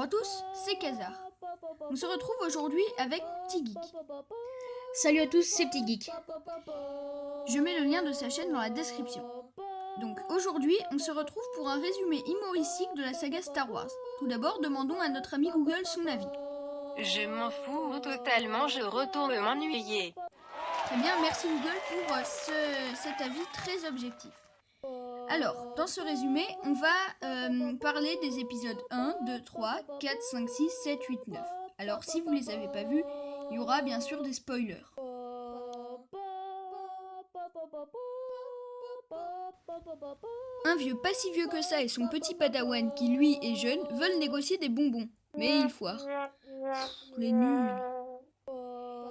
Bonjour à tous, c'est Khazar. On se retrouve aujourd'hui avec Petit Geek. Salut à tous, c'est Petit Geek. Je mets le lien de sa chaîne dans la description. Donc aujourd'hui, on se retrouve pour un résumé humoristique de la saga Star Wars. Tout d'abord, demandons à notre ami Google son avis. Je m'en fous totalement, je retourne m'ennuyer. Très bien, merci Google pour cet avis très objectif. Alors, dans ce résumé, on va parler des épisodes 1, 2, 3, 4, 5, 6, 7, 8, 9. Alors, si vous les avez pas vus, il y aura bien sûr des spoilers. Un vieux pas si vieux que ça et son petit padawan qui lui est jeune veulent négocier des bonbons, mais ils foirent. Les nuls.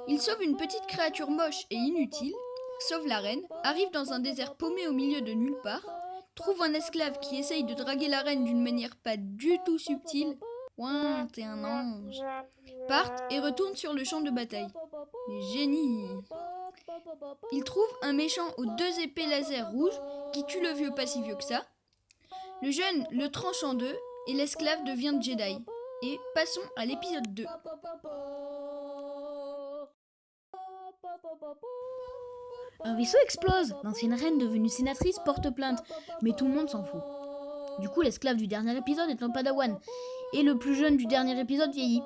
Ils sauvent une petite créature moche et inutile, sauvent la reine, arrivent dans un désert paumé au milieu de nulle part, trouvent un esclave qui essaye de draguer la reine d'une manière pas du tout subtile. Ouin, t'es un ange. Partent et retournent sur le champ de bataille. Les génies. Ils trouvent un méchant aux 2 épées laser rouges qui tue le vieux pas si vieux que ça. Le jeune le tranche en 2 et l'esclave devient Jedi. Et passons à l'épisode 2. Un vaisseau explose. L'ancienne reine devenue sénatrice porte plainte, mais tout le monde s'en fout. Du coup, l'esclave du dernier épisode est un padawan, et le plus jeune du dernier épisode vieillit.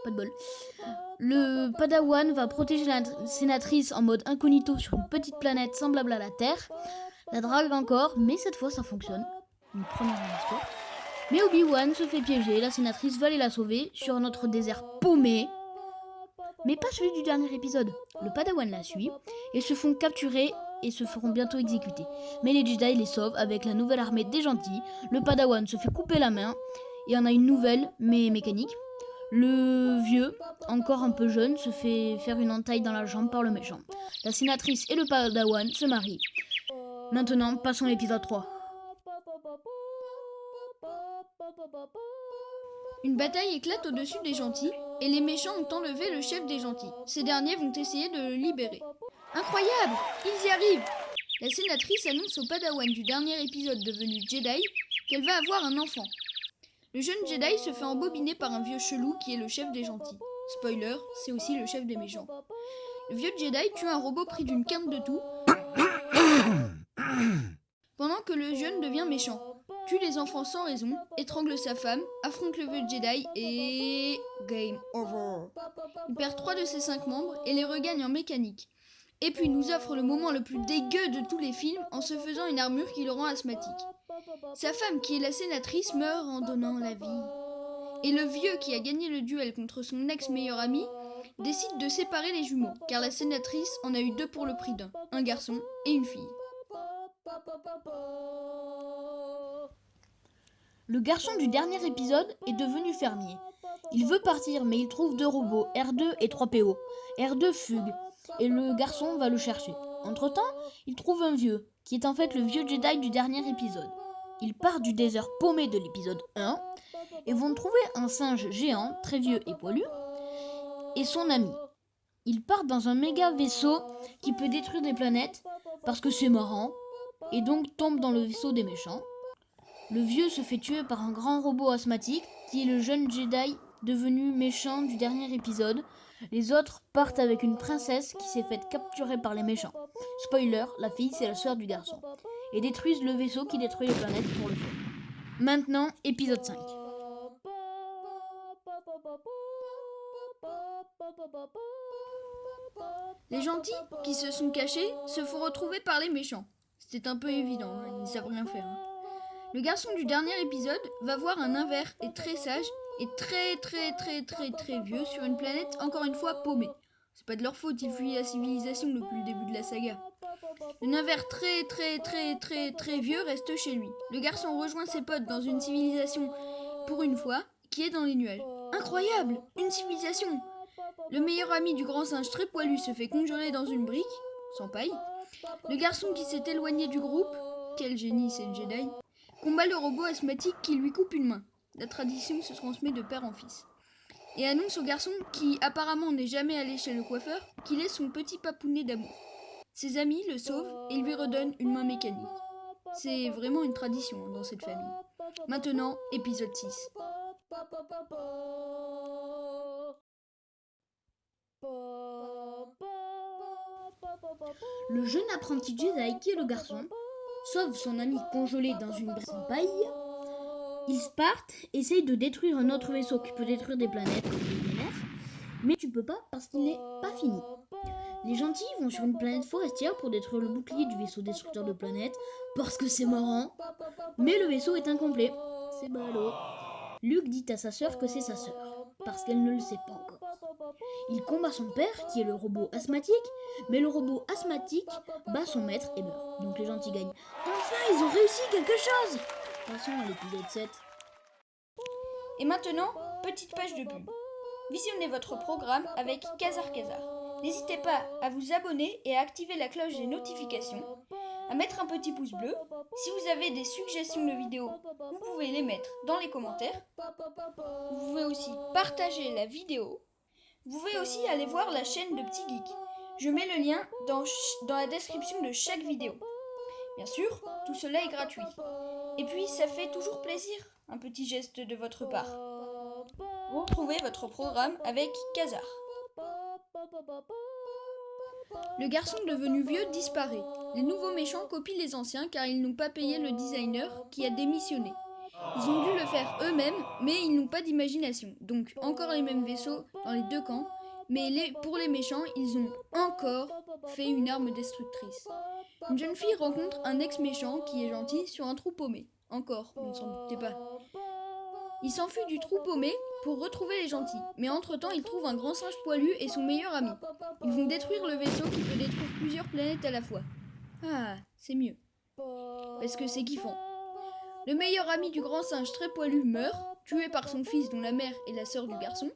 Pas de bol. Le padawan va protéger la sénatrice en mode incognito sur une petite planète semblable à la Terre. La drague encore, mais cette fois ça fonctionne. Une première dans l'histoire. Mais Obi-Wan se fait piéger, la sénatrice va aller la sauver sur un autre désert paumé. Mais pas celui du dernier épisode. Le padawan la suit et se font capturer et se feront bientôt exécuter. Mais les Jedi les sauvent avec la nouvelle armée des gentils. Le padawan se fait couper la main et en a une nouvelle mais mécanique. Le vieux, encore un peu jeune, se fait faire une entaille dans la jambe par le méchant. La sénatrice et le padawan se marient. Maintenant, passons à l'épisode 3. Une bataille éclate au-dessus des gentils et les méchants ont enlevé le chef des gentils. Ces derniers vont essayer de le libérer. Incroyable! Ils y arrivent! La sénatrice annonce au padawan du dernier épisode devenu Jedi qu'elle va avoir un enfant. Le jeune Jedi se fait embobiner par un vieux chelou qui est le chef des gentils. Spoiler, c'est aussi le chef des méchants. Le vieux Jedi tue un robot pris d'une quinte de tout pendant que le jeune devient méchant. Tue les enfants sans raison, étrangle sa femme, affronte le vieux Jedi et... Game over. Il perd 3 de ses 5 membres et les regagne en mécanique. Et puis nous offre le moment le plus dégueu de tous les films en se faisant une armure qui le rend asthmatique. Sa femme, qui est la sénatrice, meurt en donnant la vie. Et le vieux qui a gagné le duel contre son ex-meilleur ami décide de séparer les jumeaux, car la sénatrice en a eu 2 pour le prix d'un, un garçon et une fille. Le garçon du dernier épisode est devenu fermier. Il veut partir, mais il trouve 2 robots, R2 et 3PO. R2 fugue, et le garçon va le chercher. Entre-temps, il trouve un vieux, qui est en fait le vieux Jedi du dernier épisode. Ils partent du désert paumé de l'épisode 1, et vont trouver un singe géant, très vieux et poilu, et son ami. Ils partent dans un méga vaisseau qui peut détruire des planètes, parce que c'est marrant, et donc tombent dans le vaisseau des méchants. Le vieux se fait tuer par un grand robot asthmatique, qui est le jeune Jedi devenu méchant du dernier épisode. Les autres partent avec une princesse qui s'est faite capturer par les méchants. Spoiler, la fille c'est la sœur du garçon. Et détruisent le vaisseau qui détruit les planètes pour le feu. Maintenant, épisode 5. Les gentils, qui se sont cachés, se font retrouver par les méchants. C'était un peu évident, hein, ils savent rien faire. Le garçon du dernier épisode va voir un nain vert et très sage et très vieux sur une planète encore une fois paumée. C'est pas de leur faute, ils fuient la civilisation depuis le début de la saga. Le nain vert très vieux reste chez lui. Le garçon rejoint ses potes dans une civilisation, pour une fois, qui est dans les nuages. Incroyable! Une civilisation! Le meilleur ami du grand singe très poilu se fait congeler dans une brique, sans paille. Le garçon qui s'est éloigné du groupe, quel génie c'est le Jedi, combat le robot asthmatique qui lui coupe une main. La tradition se transmet de père en fils. Et annonce au garçon, qui apparemment n'est jamais allé chez le coiffeur, qu'il est son petit papounet d'amour. Ses amis le sauvent et lui redonnent une main mécanique. C'est vraiment une tradition dans cette famille. Maintenant, épisode 6. Le jeune apprenti Jedi, qui est le garçon, sauve son ami congelé dans une braise en paille. Ils partent, essayent de détruire un autre vaisseau qui peut détruire des planètes comme des millénaires, mais tu peux pas parce qu'il n'est pas fini. Les gentils vont sur une planète forestière pour détruire le bouclier du vaisseau destructeur de planètes, parce que c'est marrant, mais le vaisseau est incomplet. C'est ballot. Luke dit à sa sœur que c'est sa sœur, parce qu'elle ne le sait pas encore. Il combat son père, qui est le robot asthmatique, mais le robot asthmatique bat son maître et meurt. Donc les gentils gagnent. Enfin, ils ont réussi quelque chose! Passons à l'épisode 7. Et maintenant, petite page de pub. Visionnez votre programme avec Khazar Khazar. N'hésitez pas à vous abonner et à activer la cloche des notifications, à mettre un petit pouce bleu. Si vous avez des suggestions de vidéos, vous pouvez les mettre dans les commentaires. Vous pouvez aussi partager la vidéo. Vous pouvez aussi aller voir la chaîne de Petit Geek. Je mets le lien dans la description de chaque vidéo. Bien sûr, tout cela est gratuit. Et puis, ça fait toujours plaisir, un petit geste de votre part. Retrouvez votre programme avec Khazar. Le garçon devenu vieux disparaît. Les nouveaux méchants copient les anciens car ils n'ont pas payé le designer qui a démissionné. Ils ont dû le faire eux-mêmes, mais ils n'ont pas d'imagination. Donc, encore les mêmes vaisseaux dans les deux camps. Mais pour les méchants, ils ont encore fait une arme destructrice. Une jeune fille rencontre un ex-méchant qui est gentil sur un trou paumé. Encore, vous ne s'en doutez pas. Il s'enfuit du trou paumé pour retrouver les gentils. Mais entre-temps, il trouve un grand singe poilu et son meilleur ami. Ils vont détruire le vaisseau qui peut détruire plusieurs planètes à la fois. Ah, c'est mieux. Parce que c'est kiffant. Le meilleur ami du grand singe très poilu meurt, tué par son fils dont la mère est la sœur du garçon.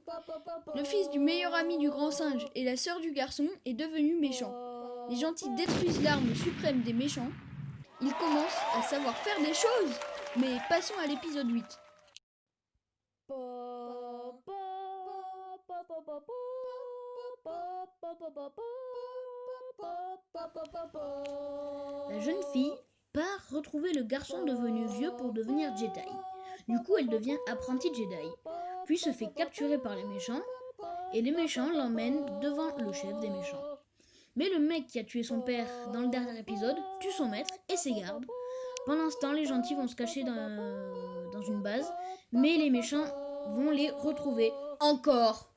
Le fils du meilleur ami du grand singe et la sœur du garçon est devenu méchant. Les gentils détruisent l'arme suprême des méchants. Ils commencent à savoir faire des choses. Mais passons à l'épisode 8. La jeune fille part retrouver le garçon devenu vieux pour devenir Jedi. Du coup, elle devient apprentie Jedi, puis se fait capturer par les méchants, et les méchants l'emmènent devant le chef des méchants. Mais le mec qui a tué son père dans le dernier épisode tue son maître et ses gardes. Pendant ce temps, les gentils vont se cacher dans une base, mais les méchants vont les retrouver encore.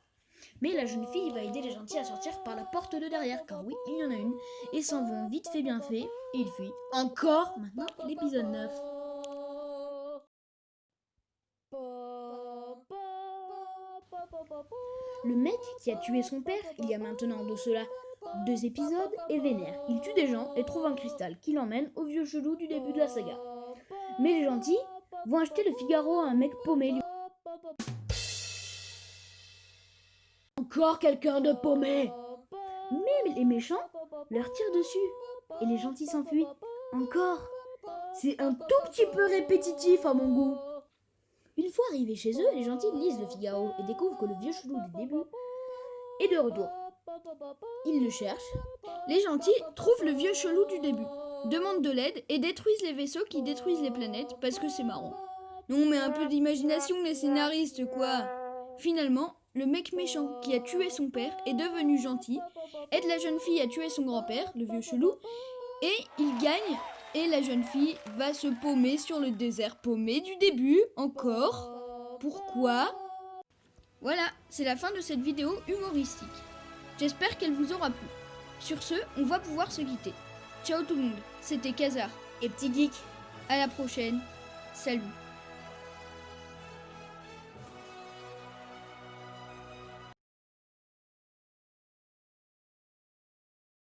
Mais la jeune fille va aider les gentils à sortir par la porte de derrière, car oui, il y en a une, et s'en vont vite fait bien fait, et ils fuient. Encore maintenant l'épisode 9. Le mec qui a tué son père, il y a maintenant de cela 2 épisodes, est vénère. Il tue des gens et trouve un cristal qui l'emmène au vieux chelou du début de la saga. Mais les gentils vont acheter le Figaro à un mec paumé. Encore quelqu'un de paumé. Mais les méchants leur tirent dessus et les gentils s'enfuient. Encore. C'est un tout petit peu répétitif à mon goût. Une fois arrivés chez eux, les gentils lisent le Figaro et découvrent que le vieux chelou du début est de retour. Ils le cherchent. Les gentils trouvent le vieux chelou du début, demandent de l'aide et détruisent les vaisseaux qui détruisent les planètes parce que c'est marrant. Non mais un peu d'imagination les scénaristes quoi. Finalement, le mec méchant qui a tué son père est devenu gentil, aide la jeune fille à tuer son grand-père, le vieux chelou, et il gagne. Et la jeune fille va se paumer sur le désert paumé du début, encore. Pourquoi ? Voilà, c'est la fin de cette vidéo humoristique. J'espère qu'elle vous aura plu. Sur ce, on va pouvoir se quitter. Ciao tout le monde, c'était Khazar Et Petit Geek. À la prochaine. Salut.